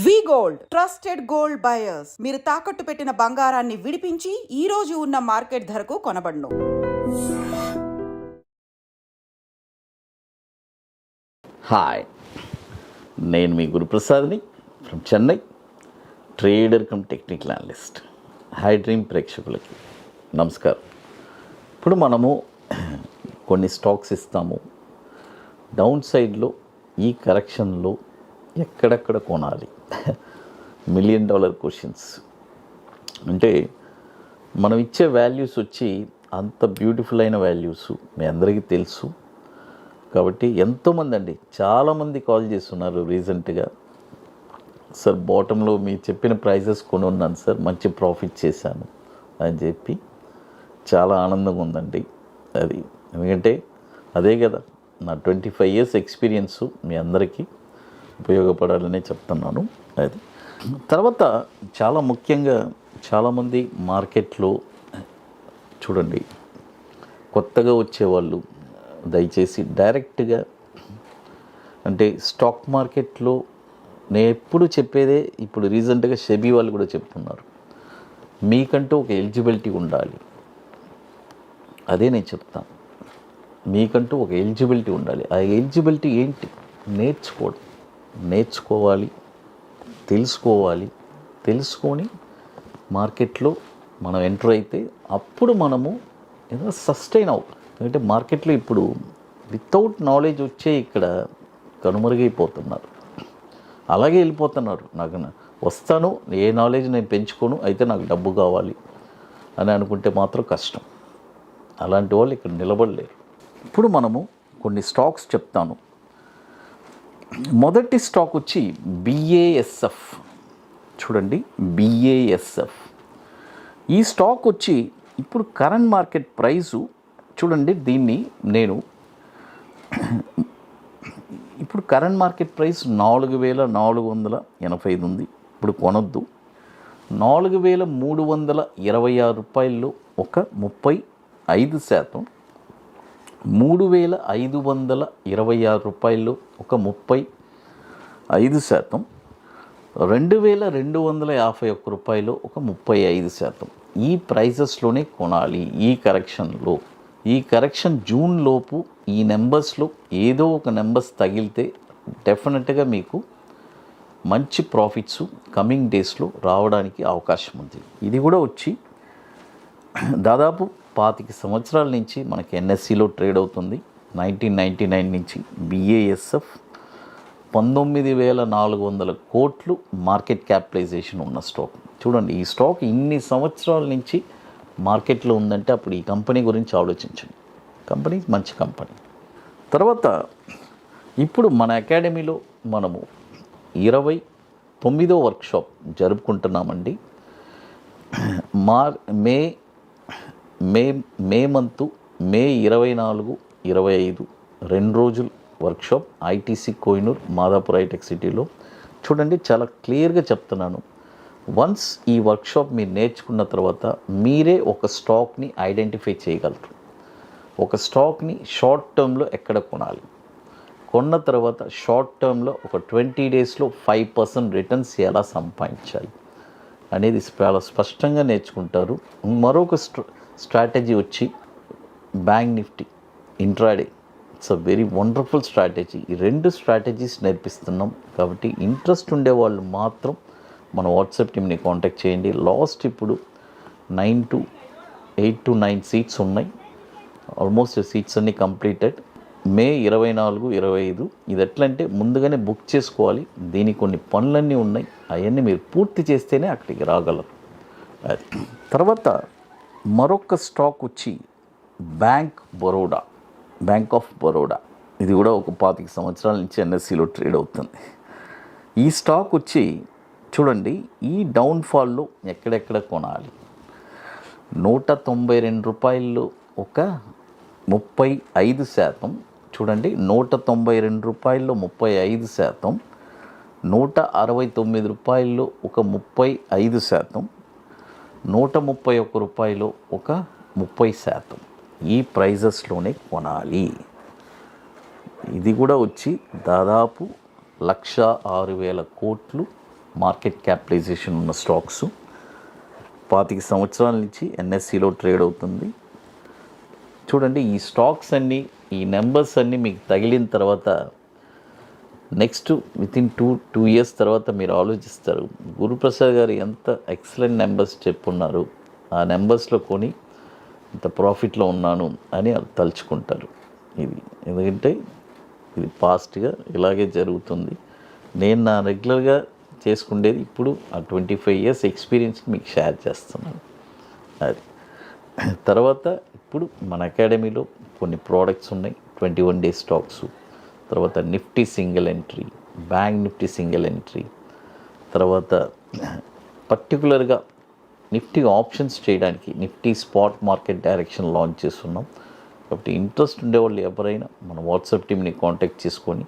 వి gold trusted gold buyers. మీరు తాకట్టు పెట్టిన బంగారాన్ని విడిపించి ఈ రోజు ఉన్న మార్కెట్ ధరకు కొనబడును. హాయ్, నేను మీ గురుప్రసాద్ని from Chennai, trader cum technical analyst. Hi dream ప్రేక్షకులకి నమస్కారం. ఇప్పుడు మనము కొన్ని స్టాక్స్ ఇస్తాము. డౌన్ సైడ్లో ఈ కరెక్షన్లో ఎక్కడెక్కడ కొనాలి, $1,000,000 క్వశ్చన్స్. అంటే మనం ఇచ్చే వాల్యూస్ వచ్చి అంత బ్యూటిఫుల్ అయిన వాల్యూస్ మీ అందరికీ తెలుసు. కాబట్టి ఎంతోమంది అండి, చాలామంది కాల్ చేస్తున్నారు రీసెంట్గా, సార్ బాటంలో మీరు చెప్పిన ప్రైజెస్ కొని ఉన్నాను సార్, మంచి ప్రాఫిట్ చేశాను అని చెప్పి చాలా ఆనందంగా ఉందండి. అది ఎందుకంటే అదే కదా నా 25 years ఎక్స్పీరియన్సు మీ అందరికీ ఉపయోగపడాలనే చెప్తున్నాను. అది తర్వాత చాలా ముఖ్యంగా చాలామంది మార్కెట్లో చూడండి, కొత్తగా వచ్చేవాళ్ళు దయచేసి డైరెక్ట్గా, అంటే స్టాక్ మార్కెట్లో నేను ఎప్పుడు చెప్పేదే, ఇప్పుడు రీసెంట్గా సెబీ వాళ్ళు కూడా చెప్తున్నారు, మీకంటూ ఒక ఎలిజిబిలిటీ ఉండాలి. అదే నేను చెప్తాను, మీకంటూ ఒక ఎలిజిబిలిటీ ఉండాలి. ఆ ఎలిజిబిలిటీ ఏంటి? నేర్చుకోవాలి, తెలుసుకొని మార్కెట్లో మనం ఎంటర్ అయితే అప్పుడు మనము ఏదో సస్టైన్ అవుతాం. ఎందుకంటే మార్కెట్లో ఇప్పుడు వితౌట్ నాలెడ్జ్ వచ్చే ఇక్కడ కనుమరుగైపోతున్నారు, అలాగే వెళ్ళిపోతున్నారు. నాకు వస్తాను, ఏ నాలెడ్జ్ నేను పెంచుకోను, అయితే నాకు డబ్బు కావాలి అని అనుకుంటే మాత్రం కష్టం. అలాంటి వాళ్ళు ఇక్కడ నిలబడలేరు. ఇప్పుడు మనము కొన్ని స్టాక్స్ చెప్తాను. మొదటి స్టాక్ వచ్చి BASF. చూడండి, BASF ఈ స్టాక్ వచ్చి ఇప్పుడు కరెంట్ మార్కెట్ ప్రైసు చూడండి, దీన్ని నేను ఇప్పుడు కరెంట్ మార్కెట్ ప్రైస్ 4,485 ఉంది. ఇప్పుడు కొనొద్దు. 4,326 రూపాయల్లో ఒక 35%, 3,526 రూపాయలు ఒక 35%, 2,251 రూపాయలు ఒక 35%. ఈ ప్రైజెస్లోనే కొనాలి. ఈ కరెక్షన్ జూన్ లోపు ఈ నెంబర్స్లో ఏదో ఒక నెంబర్స్ తగిలితే డెఫినెట్గా మీకు మంచి ప్రాఫిట్స్ కమింగ్ డేస్లో రావడానికి అవకాశం ఉంది. ఇది కూడా వచ్చి దాదాపు 25 సంవత్సరాల నుంచి మనకి NSEలో ట్రేడ్ అవుతుంది. 1999 నుంచి BASF 19,400 కోట్లు మార్కెట్ క్యాపిటలైజేషన్ ఉన్న స్టాక్. చూడండి, ఈ స్టాక్ ఇన్ని సంవత్సరాల నుంచి మార్కెట్లో ఉందంటే అప్పుడు ఈ కంపెనీ గురించి ఆలోచించండి. కంపెనీ మంచి కంపెనీ. తర్వాత ఇప్పుడు మన అకాడమీలో మనము 29వ వర్క్షాప్ జరుపుకుంటున్నామండి. మే మంత్ మే 24, 25 2 రోజులు workshop ITC Kohinoor Madhapur hitech సిటీలో. చూడండి, చాలా క్లియర్గా చెప్తున్నాను. వన్స్ ఈ వర్క్షాప్ మీరు నేర్చుకున్న తర్వాత మీరే ఒక స్టాక్ని ఐడెంటిఫై చేయగలరు. ఒక స్టాక్ని షార్ట్ టర్మ్లో ఎక్కడ కొనాలి, కొన్న తర్వాత షార్ట్ టర్మ్లో ఒక 20 డేస్లో 5% రిటర్న్స్ ఎలా సంపాదించాలి అనేది చాలా స్పష్టంగా నేర్చుకుంటారు. మరొక స్ట్రాటజీ వచ్చి bank Nifty intraday. It's a very wonderful strategy. ఈ 2 స్ట్రాటజీస్ నేర్పిస్తున్నాం. కాబట్టి ఇంట్రెస్ట్ ఉండేవాళ్ళు మాత్రం మన వాట్సాప్ టీమ్ని కాంటాక్ట్ చేయండి. లాస్ట్ ఇప్పుడు 8 to 9 సీట్స్ ఉన్నాయి. ఆల్మోస్ట్ సీట్స్ అన్నీ కంప్లీటెడ్. మే 24, 25 ఇది ఎట్లంటే ముందుగానే బుక్ చేసుకోవాలి. దీనికి కొన్ని పనులన్నీ ఉన్నాయి, అవన్నీ మీరు పూర్తి చేస్తేనే అక్కడికి రాగలరు. అది తర్వాత మరొక స్టాక్ వచ్చి బ్యాంక్ ఆఫ్ బరోడా. ఇది కూడా ఒక 25 సంవత్సరాల నుంచి NSEలో ట్రేడ్ అవుతుంది. ఈ స్టాక్ వచ్చి చూడండి, ఈ డౌన్ఫాల్లో ఎక్కడెక్కడ కొనాలి. 192 రూపాయలు ఒక 35%. చూడండి, 192 రూపాయల్లో 35%, 169 రూపాయల్లో ఒక 35%, 131 రూపాయలు ఒక 30%. ఈ ప్రైజెస్లోనే కొనాలి. ఇది కూడా వచ్చి దాదాపు 1,06,000 కోట్లు మార్కెట్ క్యాపిటలైజేషన్ ఉన్న స్టాక్స్. 25 సంవత్సరాల నుంచి ఎన్ఎస్సిలో ట్రేడ్ అవుతుంది. చూడండి, ఈ స్టాక్స్ అన్నీ, ఈ నెంబర్స్ అన్నీ మీకు తగిలిన తర్వాత నెక్స్ట్ వితిన్ టూ ఇయర్స్ తర్వాత మీరు ఆలోచిస్తారు, గురుప్రసాద్ గారు ఎంత ఎక్సలెంట్ నెంబర్స్ చెప్పున్నారు, ఆ నెంబర్స్లో కొని ఇంత ప్రాఫిట్లో ఉన్నాను అని తలుచుకుంటారు. ఇది ఎందుకంటే ఇది పాస్ట్గా ఇలాగే జరుగుతుంది. నేను నా రెగ్యులర్గా చేసుకుండేది ఇప్పుడు ఆ 25 ఇయర్స్ ఎక్స్పీరియన్స్ మీకు షేర్ చేస్తున్నాను. అది తర్వాత ఇప్పుడు మన అకాడమీలో కొన్ని ప్రోడక్ట్స్ ఉన్నాయి. 21 డేస్ స్టాక్స్, తర్వాత Nifty single entry, bank Nifty single entry, తర్వాత పర్టికులర్గా నిఫ్టీ ఆప్షన్స్ చేయడానికి Nifty spot market direction launch చేస్తున్నాం. కాబట్టి ఇంట్రెస్ట్ ఉండేవాళ్ళు ఎవరైనా మన వాట్సాప్ టీమ్ని కాంటాక్ట్ చేసుకొని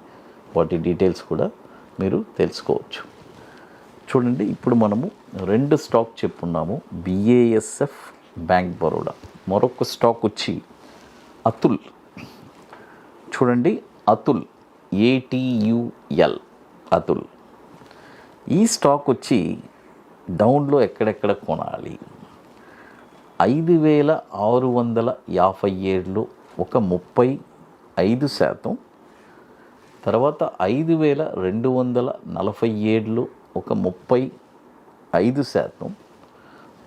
వాటి డీటెయిల్స్ కూడా మీరు తెలుసుకోవచ్చు. చూడండి, ఇప్పుడు మనము 2 స్టాక్ చెప్పున్నాము, బిఏఎస్ఎఫ్, బ్యాంక్ బరోడా. మరొక స్టాక్ వచ్చి అతుల్. చూడండి, అతుల్, ATUL, అతుల్. ఈ స్టాక్ వచ్చి డౌన్లో ఎక్కడెక్కడ కొనాలి? 5,657లో ఒక 35%, తర్వాత 5,247లో ఒక 35%,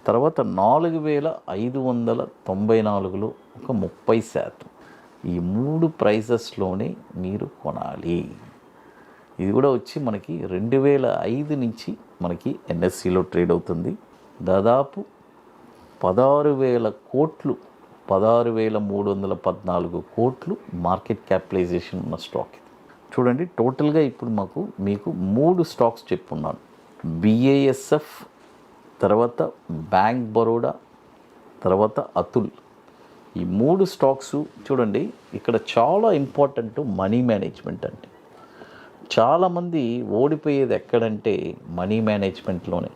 తర్వాత 4,594లో ఒక 30%. ఈ 3 ప్రైజెస్లోనే మీరు కొనాలి. ఇది కూడా వచ్చి మనకి 2005 నుంచి మనకి ఎన్ఎస్సిలో ట్రేడ్ అవుతుంది. దాదాపు 16,000 కోట్లు, 16,314 కోట్లు మార్కెట్ క్యాపిటలైజేషన్ ఉన్న స్టాక్ ఇది. చూడండి, టోటల్గా ఇప్పుడు మీకు 3 స్టాక్స్ చెప్పున్నాను, బిఏఎస్ఎఫ్, తర్వాత బ్యాంక్ బరోడా, తర్వాత అతుల్. ఈ 3 స్టాక్స్ చూడండి, ఇక్కడ చాలా ఇంపార్టెంట్ మనీ మేనేజ్మెంట్. అంటే చాలామంది ఓడిపోయేది ఎక్కడంటే మనీ మేనేజ్మెంట్లోనే.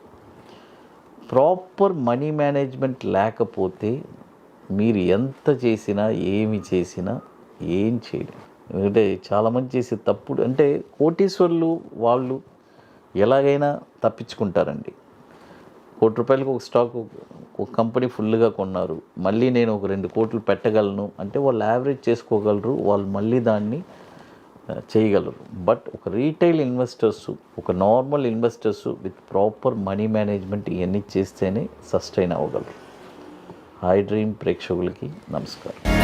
ప్రాపర్ మనీ మేనేజ్మెంట్ లేకపోతే మీరు ఎంత చేసినా, ఏమి చేసినా ఏం చేయలేరు. ఎందుకంటే చాలామంది చేసే తప్పుడు, అంటే కోటీశ్వర్లు వాళ్ళు ఎలాగైనా తప్పించుకుంటారండి. ₹1,00,00,000 ఒక స్టాక్, ఒక కంపెనీ ఫుల్గా కొన్నారు, మళ్ళీ నేను ఒక 2 కోట్లు పెట్టగలను అంటే వాళ్ళు యావరేజ్ చేసుకోగలరు, వాళ్ళు మళ్ళీ దాన్ని చేయగలరు. బట్ ఒక రీటైల్ ఇన్వెస్టర్స్, ఒక normal investors with proper money management ఇవన్నీ చేస్తేనే సస్టైన్ అవ్వగలరు. హై డ్రీమ్ ప్రేక్షకులకి నమస్కారం.